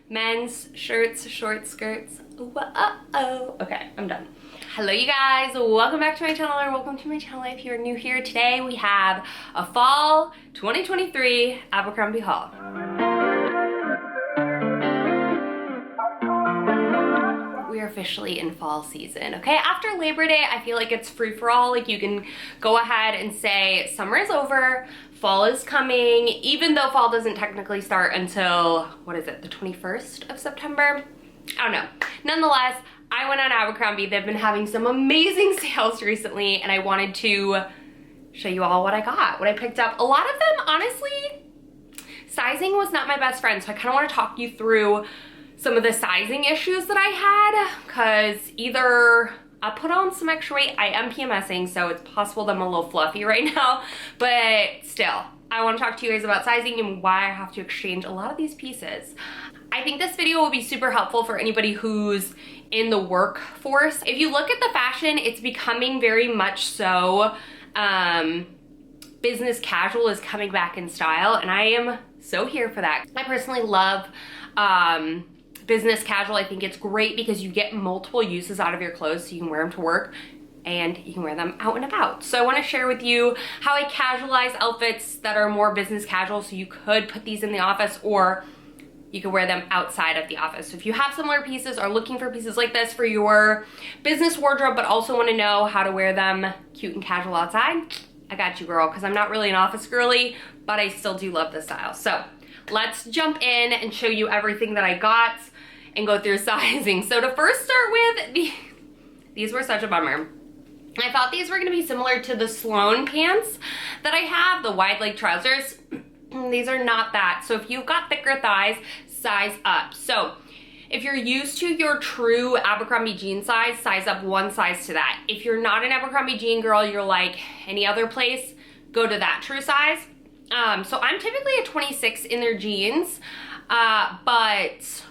men's shirts, short skirts. Whoa. Okay, I'm done. Hello you guys, welcome back to my channel, or welcome to my channel if you're new here. Today we have a fall 2023 Abercrombie haul. We are officially in fall season, okay? After Labor Day, I feel like it's free for all. Like, you can go ahead and say summer is over, fall is coming, even though fall doesn't technically start until, what is it, the 21st of September? I don't know. Nonetheless, I went on Abercrombie. They've been having some amazing sales recently, and I wanted to show you all what I got, what I picked up. A lot of them, honestly, sizing was not my best friend, so I kind of want to talk you through some of the sizing issues that I had, because either I put on some extra weight, I am PMSing, so it's possible that I'm a little fluffy right now, but still, I want to talk to you guys about sizing and why I have to exchange a lot of these pieces. I think this video will be super helpful for anybody who's in the workforce. If you look at the fashion, it's becoming very much so, business casual is coming back in style, and I am so here for that. I personally love business casual. I think it's great because you get multiple uses out of your clothes, so you can wear them to work and you can wear them out and about. So I want to share with you how I casualize outfits that are more business casual, so you could put these in the office or you can wear them outside of the office. So if you have similar pieces, are looking for pieces like this for your business wardrobe, but also want to know how to wear them cute and casual outside, I got you, girl, because I'm not really an office girly, but I still do love the style. So let's jump in and show you everything that I got and go through sizing. So to first start with, these were such a bummer. I thought these were gonna be similar to the Sloan pants that I have, the wide leg trousers. These are not that. So if you've got thicker thighs, size up. So if you're used to your true Abercrombie jean size up one size to that. If you're not an Abercrombie jean girl, you're like any other place, go to that true size. So I'm typically a 26 in their jeans, but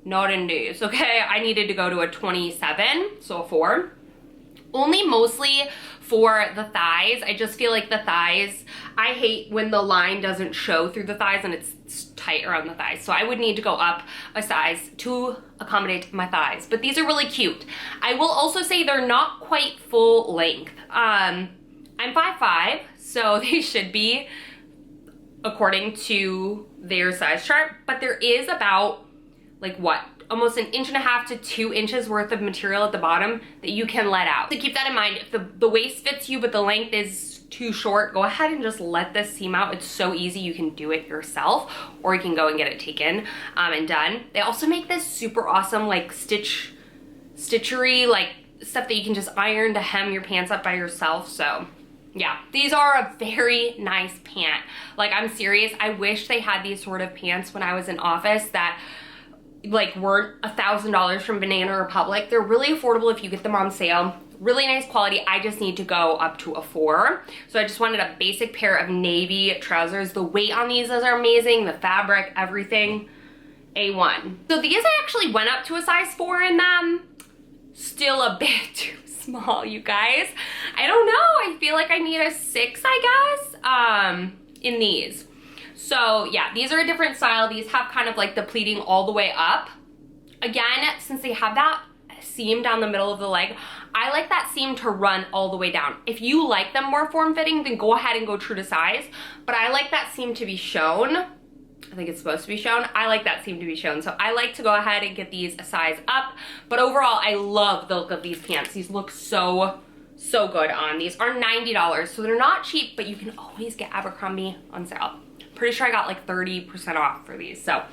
not in these, okay? I needed to go to a 27, so a 4. Only mostly for the thighs. I just feel like the thighs, I hate when the line doesn't show through the thighs and it's tight around the thighs. So I would need to go up a size to accommodate my thighs. But these are really cute. I will also say they're not quite full length. I'm 5'5", so they should be according to their size chart, but there is about, like, what, almost 1.5 to 2 inches worth of material at the bottom that you can let out. So keep that in mind. If the waist fits you but the length is too short, go ahead and just let this seam out. It's so easy. You can do it yourself, or you can go and get it taken and done. They also make this super awesome, like, stitchery, like, stuff that you can just iron to hem your pants up by yourself. So yeah, these are a very nice pant. Like, I'm serious. I wish they had these sort of pants when I was in office that, like, weren't $1,000 from Banana Republic. They're really affordable if you get them on sale. Really nice quality. I just need to go up to a 4. So I just wanted a basic pair of navy trousers. The weight on these is amazing. The fabric, everything, A1. So these I actually went up to a size 4 in them. Still a bit too small, you guys. I don't know. I feel like I need a 6, I guess, in these. So yeah, these are a different style. These have kind of like the pleating all the way up. Again, since they have that seam down the middle of the leg, I like that seam to run all the way down. If you like them more form-fitting, then go ahead and go true to size. But I like that seam to be shown. I think it's supposed to be shown. I like that seam to be shown. So I like to go ahead and get these a size up. But overall, I love the look of these pants. These look so good on. These are $90, so they're not cheap, but you can always get Abercrombie on sale. Pretty sure I got like 30% off for these. So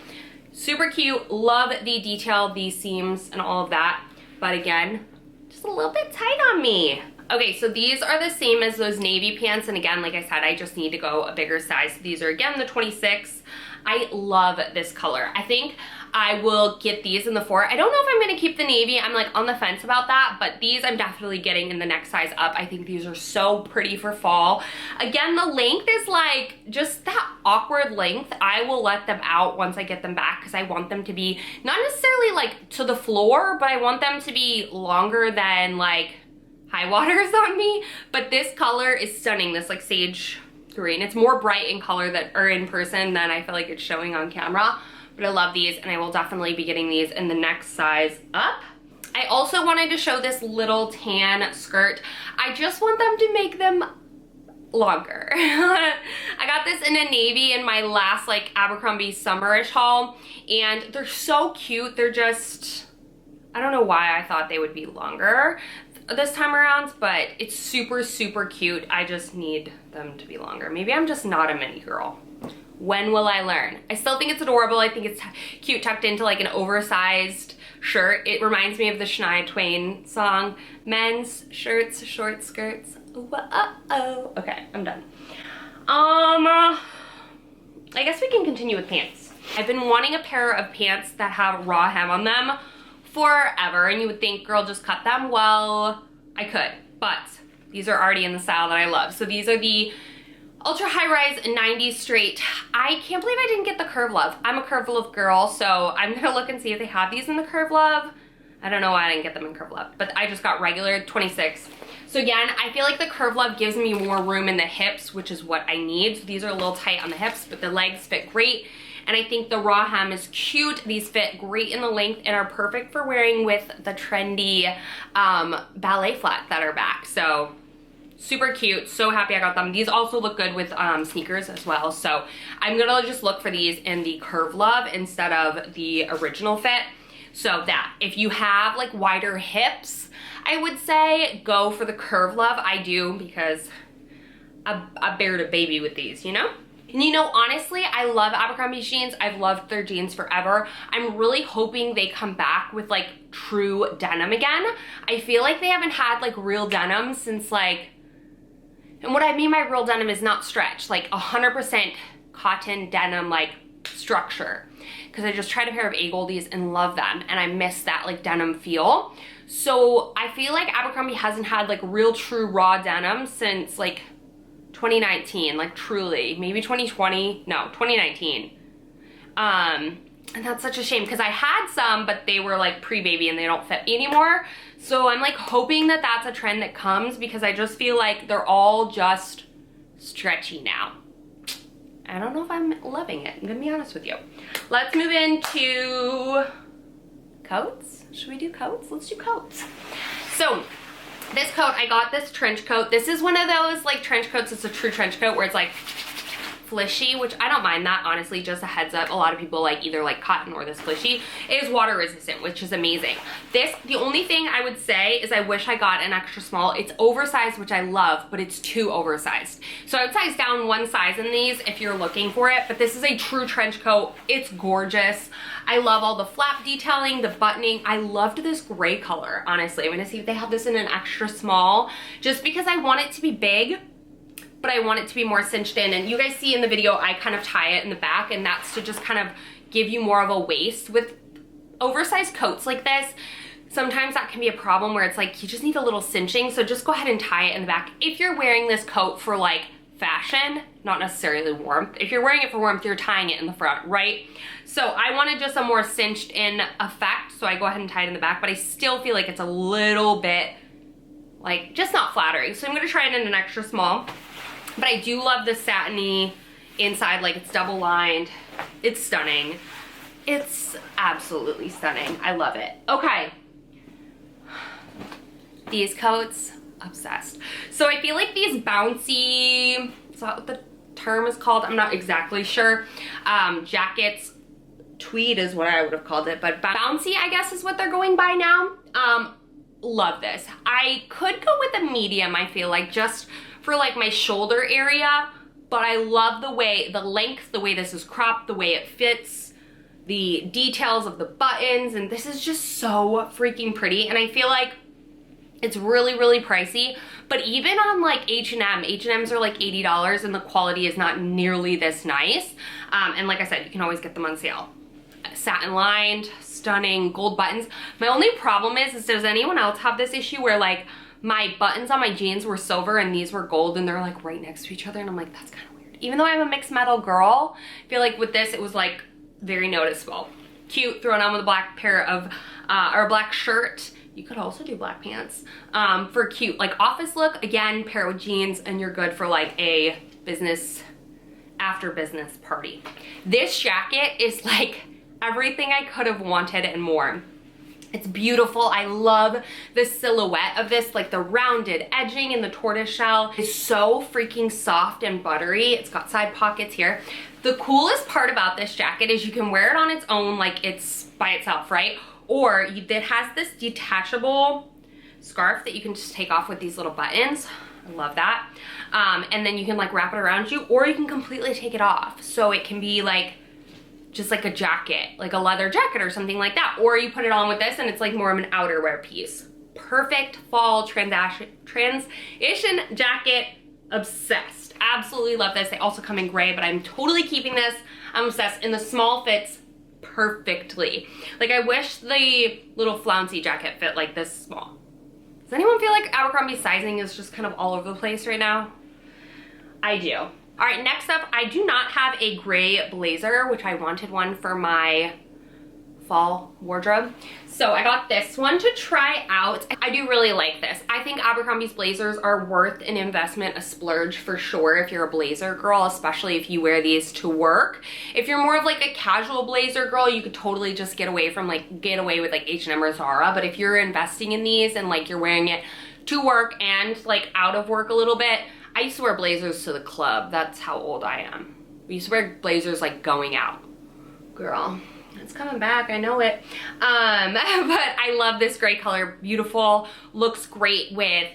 super cute. Love the detail, these seams and all of that. But again, just a little bit tight on me. Okay, so these are the same as those navy pants. And again, like I said, I just need to go a bigger size. These are again the 26. I love this color. I think I will get these in the 4. I don't know if I'm gonna keep the navy. I'm like on the fence about that, but these I'm definitely getting in the next size up. I think these are so pretty for fall. Again, the length is like just that awkward length. I will let them out once I get them back because I want them to be not necessarily like to the floor, but I want them to be longer than like high waters on me. But this color is stunning, this like sage green. It's more bright in color that, or in person than I feel like it's showing on camera. but I love these and I will definitely be getting these in the next size up. I also wanted to show this little tan skirt. I just want them to make them longer. I got this in a navy in my last like Abercrombie summerish haul, and they're so cute. They're just, I don't know why I thought they would be longer this time around, but it's super, super cute. I just need them to be longer. Maybe I'm just not a mini girl. When will I learn? I still think it's adorable. I think it's cute tucked into like an oversized shirt. It reminds me of the Shania Twain song, men's shirts, short skirts. Uh-oh. Okay, I'm done. I guess we can continue with pants. I've been wanting a pair of pants that have raw hem on them forever, and you would think, girl, just cut them. Well, I could, but these are already in the style that I love. So these are the ultra high rise 90s straight. I can't believe I didn't get the Curve Love. I'm a Curve Love girl, so I'm gonna look and see if they have these in the Curve Love. I don't know why I didn't get them in Curve Love, but I just got regular 26. So again, I feel like the Curve Love gives me more room in the hips, which is what I need. So these are a little tight on the hips, but the legs fit great. And I think the raw hem is cute. These fit great in the length and are perfect for wearing with the trendy ballet flats that are back. So super cute, so happy I got them. These also look good with sneakers as well. So I'm gonna just look for these in the Curve Love instead of the original fit. So that, if you have like wider hips, I would say go for the Curve Love. I do, because I bared a baby with these, you know? And you know, honestly, I love Abercrombie jeans. I've loved their jeans forever. I'm really hoping they come back with like true denim again. I feel like they haven't had like real denim since like, and what I mean by real denim is not stretch, like 100% cotton denim like structure. Because I just tried a pair of A Goldies and love them, and I miss that like denim feel. So I feel like Abercrombie hasn't had like real true raw denim since like 2019, like truly, maybe 2020, no, 2019. And that's such a shame because I had some, but they were like pre-baby and they don't fit me anymore. So I'm like hoping that that's a trend that comes, because I just feel like they're all just stretchy now. I don't know if I'm loving it, I'm gonna be honest with you. Let's move into coats. Should we do coats? Let's do coats. So this coat, I got this trench coat. This is one of those like trench coats, it's a true trench coat where it's like flishy, which I don't mind that, honestly. Just a heads up, a lot of people like either like cotton or this flishy. It is water resistant, which is amazing. This, the only thing I would say is I wish I got an extra small. It's oversized, which I love, but it's too oversized. So I would size down one size in these if you're looking for it, but this is a true trench coat. It's gorgeous. I love all the flap detailing, the buttoning. I loved this gray color, honestly. I'm gonna see if they have this in an extra small, just because I want it to be big, but I want it to be more cinched in. And you guys see in the video, I kind of tie it in the back, and that's to just kind of give you more of a waist. With oversized coats like this, sometimes that can be a problem where it's like, you just need a little cinching. So just go ahead and tie it in the back. If you're wearing this coat for like fashion, not necessarily warmth. If you're wearing it for warmth, you're tying it in the front, right? So I wanted just a more cinched in effect, so I go ahead and tie it in the back, but I still feel like it's a little bit like just not flattering. So I'm gonna try it in an extra small. But I do love the satiny inside, like it's double lined. It's stunning. It's absolutely stunning. I love it. Okay. These coats, obsessed. So I feel like these bouncy, is that what the term is called? I'm not exactly sure. Jackets, tweed is what I would have called it, but bouncy, I guess, is what they're going by now. Love this. I could go with a medium, I feel like, just for like my shoulder area, but I love the way, the length, the way this is cropped, the way it fits, the details of the buttons, and this is just so freaking pretty. And I feel like it's really, really pricey, but even on like H&M's are like $80 and the quality is not nearly this nice. And like I said, you can always get them on sale. Satin lined, stunning, gold buttons. My only problem is does anyone else have this issue where like my buttons on my jeans were silver and these were gold and they're like right next to each other, and I'm like, that's kind of weird. Even though I'm a mixed metal girl, I feel like with this it was like very noticeable. Cute, thrown on with a black pair of, or a black shirt. You could also do black pants for cute like office look. Again, pair with jeans and you're good for like a business, after business party. This jacket is like everything I could have wanted and more. It's beautiful. I love the silhouette of this, like the rounded edging and the tortoise shell is so freaking soft and buttery. It's got side pockets here. The coolest part about this jacket is you can wear it on its own, like it's by itself, right? Or it has this detachable scarf that you can just take off with these little buttons. I love that. And then you can like wrap it around you, or you can completely take it off. So it can be like, just like a jacket, like a leather jacket or something like that. Or you put it on with this and it's like more of an outerwear piece. Perfect fall transition jacket, obsessed. Absolutely love this. They also come in gray, but I'm totally keeping this. I'm obsessed, and the small fits perfectly. Like I wish the little flouncy jacket fit like this small. Does anyone feel like Abercrombie sizing is just kind of all over the place right now? I do. All right, next up, I do not have a gray blazer, which I wanted one for my fall wardrobe. So I got this one to try out. I do really like this. I think Abercrombie's blazers are worth an investment, a splurge for sure if you're a blazer girl, especially if you wear these to work. If you're more of like a casual blazer girl, you could totally just get away with like H&M or Zara. But if you're investing in these and like you're wearing it to work and like out of work a little bit, I used to wear blazers to the club. That's how old I am. We used to wear blazers like going out. Girl, it's coming back, I know it. But I love this gray color, beautiful. Looks great with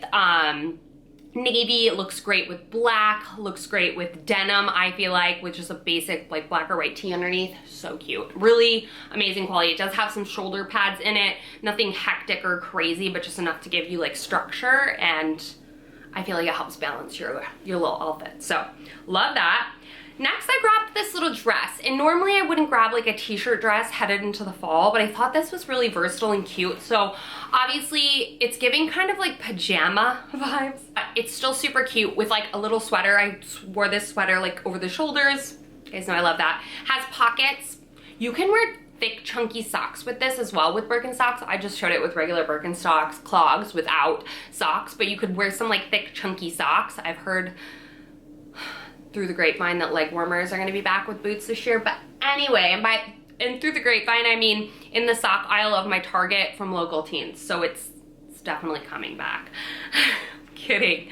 navy, it looks great with black, looks great with denim, I feel like, with just a basic like black or white tee underneath. So cute. Really amazing quality. It does have some shoulder pads in it. Nothing hectic or crazy, but just enough to give you like structure, and I feel like it helps balance your little outfit. So love that. Next, I grabbed this little dress, and normally I wouldn't grab like a t-shirt dress headed into the fall, but I thought this was really versatile and cute. So obviously it's giving kind of like pajama vibes. It's still super cute with like a little sweater. I wore this sweater like over the shoulders. You guys know I love that. Has pockets. You can wear thick chunky socks with this as well with Birkenstocks. I just showed it with regular Birkenstocks, clogs without socks, but you could wear some like thick chunky socks. I've heard through the grapevine that leg warmers are going to be back with boots this year. But anyway, and through the grapevine, I mean in the sock aisle of my Target from local teens. So it's definitely coming back. Kidding.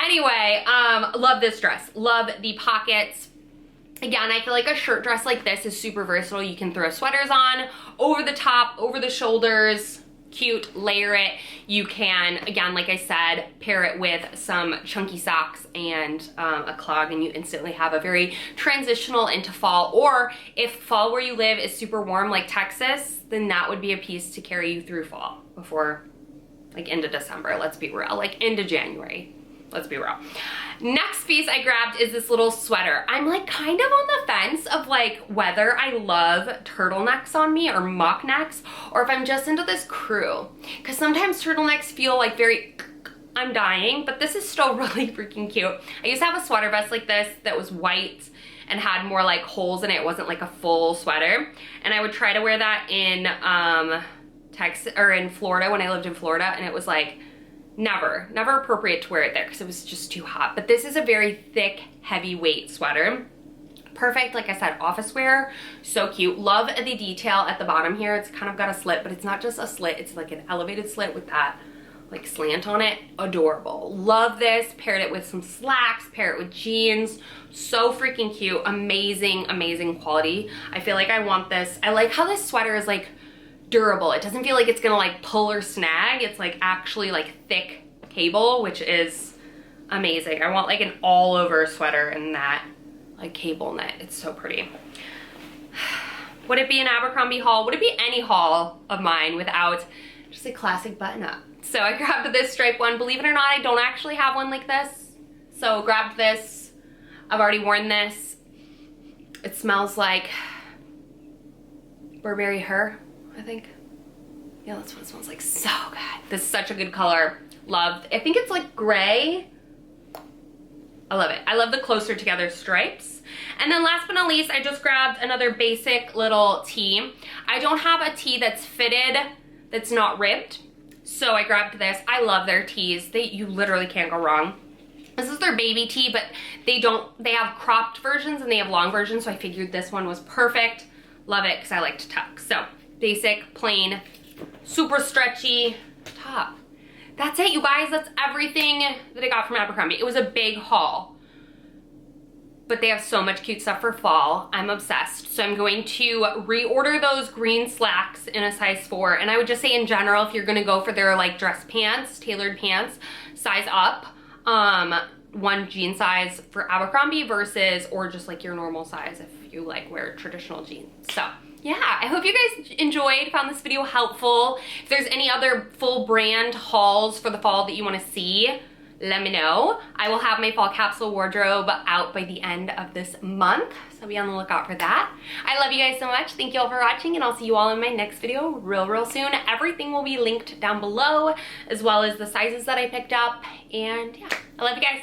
Anyway, love this dress. Love the pockets. Again, I feel like a shirt dress like this is super versatile. You can throw sweaters on, over the top, over the shoulders, cute, layer it. You can, again, like I said, pair it with some chunky socks and a clog, and you instantly have a very transitional into fall. Or if fall where you live is super warm like Texas, then that would be a piece to carry you through fall before like into December, let's be real, like into January. Let's be real. Next piece I grabbed is this little sweater. I'm like kind of on the fence of like whether I love turtlenecks on me or mock necks, or if I'm just into this crew. Because sometimes turtlenecks feel like very, I'm dying, but this is still really freaking cute. I used to have a sweater vest like this that was white and had more like holes in it. It wasn't like a full sweater. And I would try to wear that in Texas or in Florida when I lived in Florida, and it was like, never appropriate to wear it there because it was just too hot. But this is a very thick, heavyweight sweater. Perfect, like I said, office wear. So cute. Love the detail at the bottom here. It's kind of got a slit, but it's not just a slit. It's like an elevated slit with that like slant on it. Adorable. Love this. Paired it with some slacks, pair it with jeans. So freaking cute. Amazing, amazing quality. I feel like I want this. I like how this sweater is like durable. It doesn't feel like it's gonna like pull or snag. It's like actually like thick cable, which is amazing. I want like an all over sweater in that like cable knit. It's so pretty. Would it be an Abercrombie haul? Would it be any haul of mine without just a classic button up? So I grabbed this stripe one. Believe it or not, I don't actually have one like this. So grabbed this. I've already worn this. It smells like Burberry Her, I think. Yeah, that's what it smells like. So good. This is such a good color. Love. I think it's like gray. I love it. I love the closer together stripes. And then last but not least, I just grabbed another basic little tee. I don't have a tee that's fitted, that's not ribbed. So I grabbed this. I love their tees. You literally can't go wrong. This is their baby tee, but they have cropped versions and they have long versions. So I figured this one was perfect. Love it because I like to tuck. So basic, plain, super stretchy top. That's it, you guys. That's everything that I got from Abercrombie. It was a big haul, but they have so much cute stuff for fall. I'm obsessed. So I'm going to reorder those green slacks in a size 4. And I would just say in general, if you're gonna go for their like dress pants, tailored pants, size up. One jean size for Abercrombie versus, or just like your normal size if you like wear traditional jeans. So yeah, I hope you guys enjoyed, found this video helpful. If there's any other full brand hauls for the fall that you wanna see, let me know. I will have my fall capsule wardrobe out by the end of this month, so be on the lookout for that. I love you guys so much. Thank you all for watching, and I'll see you all in my next video real soon. Everything will be linked down below, as well as the sizes that I picked up. And yeah, I love you guys.